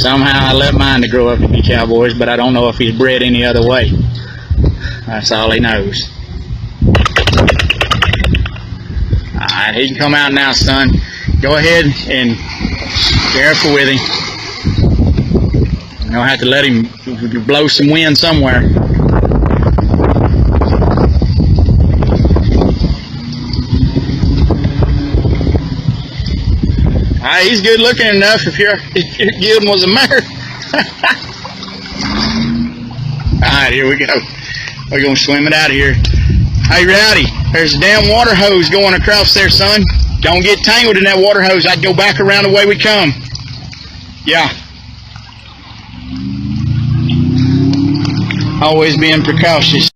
Somehow I let mine to grow up to be cowboys, but I don't know if he's bred any other way. That's all he knows. Alright, he can come out now, son. Go ahead and careful with him. You're going to have to let him blow some wind somewhere. Alright, he's good looking enough if your Gildan was a mare. Alright, here we go. We're going to swim it out of here. Hey, Rowdy, there's a damn water hose going across there, son. Don't get tangled in that water hose. I'd go back around the way we come. Yeah. Always being precautious.